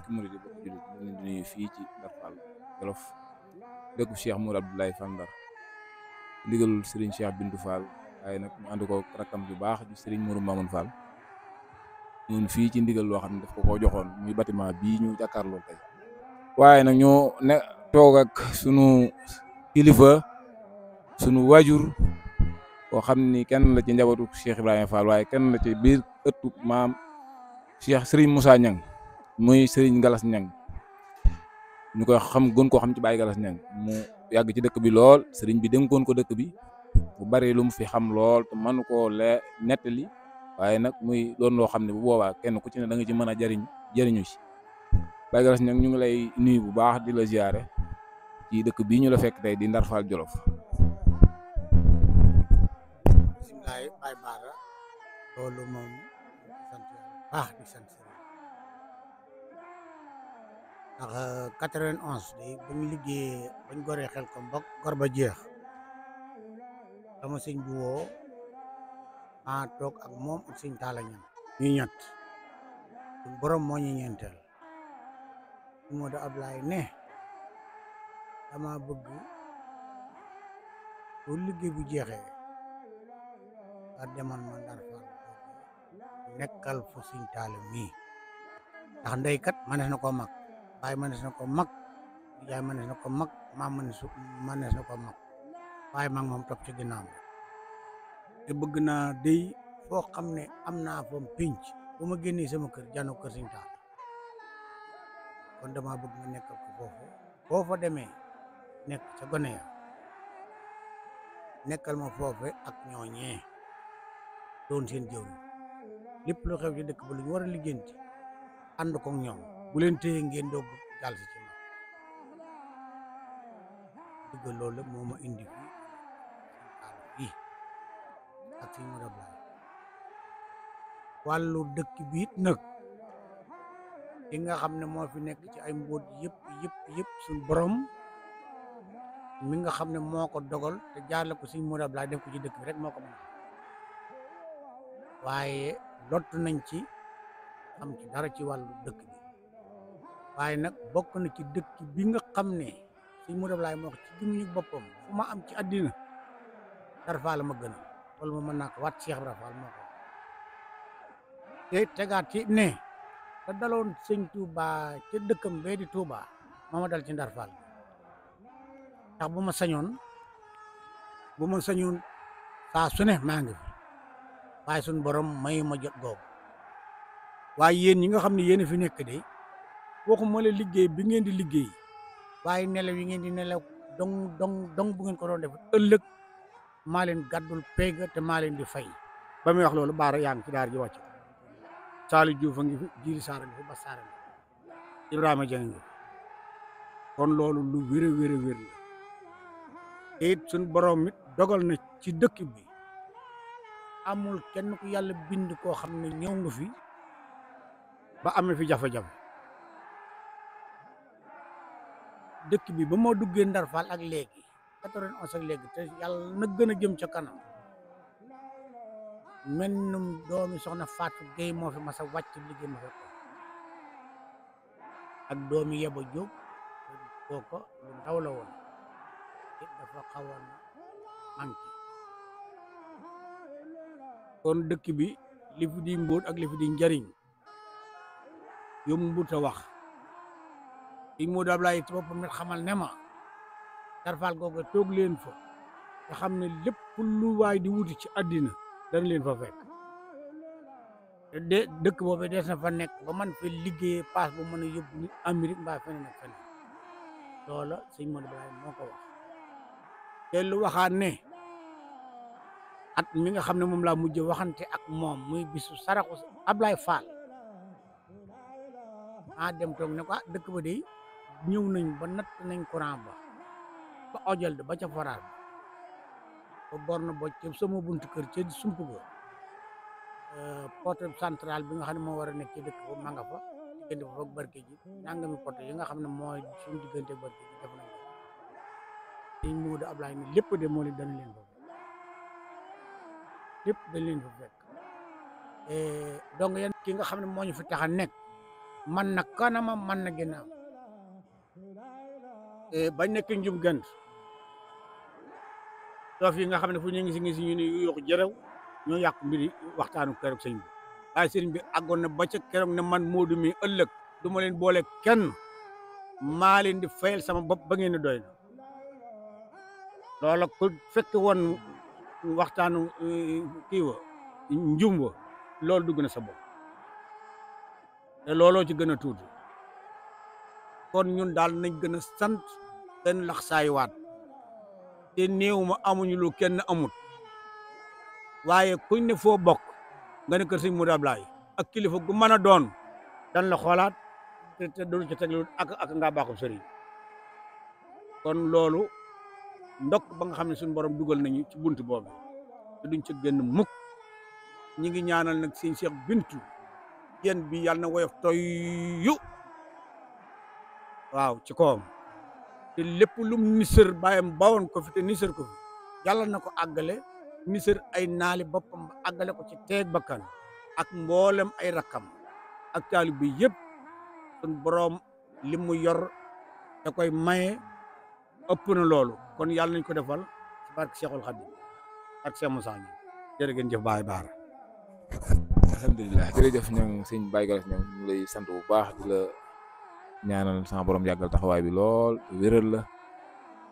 bokki murid yi bokki jullit ñu leen di nuyu fii ci Ndar Fall Jolof dëkku Cheikh Mour Abdoulaye Fall Ndar ndigalul Serigne Cheikh Bintou Fall waaye nag ñu ànd ko rakkam bu baax di Serigne Mourou Mamoun Fall ñun fii ci ndigal loo xam ne daf ko koo joxoon muy bâtiment bii ñu jàkkaarloo tey waaye nag ñu ne toog ak sunu kilifa sunu waajur koo xam ni kenn la ci njabootu Cheikh Ibrahima Fall waaye kenn la ci biir ëttu maam Cheikh Serigne Moussa Niang muy Serigne Galas Niang ñu koy xam gën koo xam ci Baye Galas Niang mu yàgg ci dëkk bi lool Serigne bi dénkoon ko dëkk bi bu bari lu mu fi xam lool te mënu koo nettali waaye nag muy doon loo xam ne bu boobaa kenn ku ci ne da nga ci mën a jëriñu si Baye Galas Niang ñu ngi lay nuyu bu baax di la ziare ci dëkk bii ñu la fekk tey di Ndar Fall Jolof. bisimilah Baye Bara loolu moom sant yàlla baax di sant ndax 91 day ba ñu liggéeyee bañ goree xel ko mbokk gor ba jeex dama sëñ bi woo maa toog ak moom ak sëñ Talla Niang ñu ñett suñ borom moo ñu ñeenteel Modou Ablaye ne dama bëgg bu liggéey bu jeexee nga demal ma Ndar Fall nekkal fu sëñ Talla mii ndax ndeykat manees na ko mag baay manees na ko mag yaay manees na ko mag maam manees na ko mag waaye mag moom topp ci ginnaaw te bëgg naa dey foo xam ne am naa fa pinc bu ma génnee sama kër jànnoo kër sëñ Talla kon dama bëgg nga nekkal ko foofu boo fa demee nekk ca gone ya nekkal ma foofe ak ñooñee doon seen jëw lépp lu xew ci dëkk ba lu ñu war a liggéenti ànd ko ñoom bu leen téye ngeen doog jàll si ci ma digg loolu moo ma indi fii fii ak sëñ Modou Ablaye wàllu dëkk bi it nag li nga xam ne moo fi nekk ci ay mbóot yëpp suñ borom mi nga xam ne moo ko dogal te jaarle ko sëñ Modou Ablaye def ko ci dëkk bi rek moo ko mën waaye lott nañ ci xam ci dara ci wàllu dëkk bi waaye nag bokk na ci dëkk bi nga xam ne sëñ Modou Ablaye moo ko ci gémmiñu boppam fu ma am ci àddina Ndar Fall ma gën a loolu ma mën naa ko waat Cheikh Ibrahima Fall moo ko te tegaat ci ne te daloon sëñ Touba ca dëkkam bee di Touba moo ma dal ci Ndar Fall ndax bu ma sañoon saa su ne maa ngi fi waaye suñ borom may ma jot googu waaye yéen ñi nga xam ne yéen fi nekk de waxuma la liggéey bi ngeen di liggéey waaye nelaw yi ngeen di nelaw dong bu ngeen ko doon def ëllëg maa leen gàddul payga te maa leen di fay ba muy wax loolu baara yaa ngi ci daar ji wàcc Saliou Diouf a ngi fi Jili Saar a ngi fi Bas Saar a ngi fi Ibrahima Dieng ngi fi kon loolu lu wér la te it suñ borom it dogal na ci dëkk bi amul kenn ku yàlla bind koo xam ne ñëw nga fi ba amee fi jafe-jafe dëkk bi ba moo duggee Ndar Fall ak léegi 91 ak léegi te yàlla na gën a jëm ca kanam mennum doomi soxna Fatou Gueye moo fi mas a wàcc liggéey ma fekk ak doomi Yeba Diop kooko lu ndaw la woon it dafa xawoon manqué kon dëkk bi li fi di mbóot ak li fi di njariñ yombut a wax sëñ Modou Ablaye ci boppam it xamal ne ma Ndar Fall googu toog leen fa te xam ne lépp lu waay di wuti ci àddina dana leen fa fekk te dëkk boobu des na fa nekk ba man fi liggéeyee paas bu mën a yóbbu nit Amérique mbaa feneen ak feneen loola sëñ Modou Ablaye moo ko wax te lu waxaat ne at mi nga xam ne moom laa mujj waxante ak moom muy bisu saraxu Ablaye Fall dem toog ne ko dëkk ba de ñëw nañ ba natt nañ courant ba ojal de ba ca foraat ba borne ba ca sama buntu kër ca sump ga poteau central bi nga xam ne moo war a nekk ci dëkk ba ma nga fa diggante ba foog barke ji nangami poteau yi nga xam ne mooy suñu diggante barke ji def nañ ko sëñ Modou Ablaye ne lépp de moo leen dana leen fa lépp dañ leen fa fekk donc yéen ki nga xam ne moo ñu fi tax a nekk man na kanamam man na ginnaaw bañ nekk njum gënt doof yi nga xam ne fu ñu ngi si ñu ne yokk jërëw ñoo yàq mbiri waxtaanu keroog sëñ bi waaye sëriñ bi àggoon na ba ca keroog ne man Modou mi ëllëg du ma leen boole kenn maa leen di fayal sama bopp ba ngeen di doy na loola ku fekk woon waxtaanu kii wa njum wa loolu dugg na sa bopp te looloo ci gën a tuuti kon ñun daal nañ gën a sant gën lax saaywaat te néew ma amuñu lu kenn amut waaye kuñ ne foo bokk nga ne kër sëñ Modou Ablaye ak kilifa gu mën a doon dan la xoolaat te du ci teglu ak nga baaxul sëriñ kon loolu ndokk ba nga xam ne suñu borom dugal nañu ci bunt boobu te duñ ci génn mukk ñi ngi ñaanal nag sëñ Cheikh Bintu yéen bi yàlla na woyof toyyu waaw ci kawam te lépp lum nisër bàyyam bawoon ko fi te nisër ko fi yàlla na ko àggale nisër ay naali boppam ba àggale ko ci teeg bakkan ak mboolem ay rakkam ak taalib bi yëpp sun boroom li mu yor da koy maye ëpp na loolu kon yàlla nañ ko defal ci barke Cheikhul Khadim ak Cheikh Moussa Niang jërë ngeen jëf baay baara alhamdulilah jërëjëf ñoom sëñ Baye Gallas ñoom ñu lay sant bu baax di la ñaanal sama borom yàggal taxawaay bi lool wéral la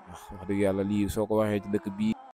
wax dëgg yàlla lii soo ko waxee ci dëkk bii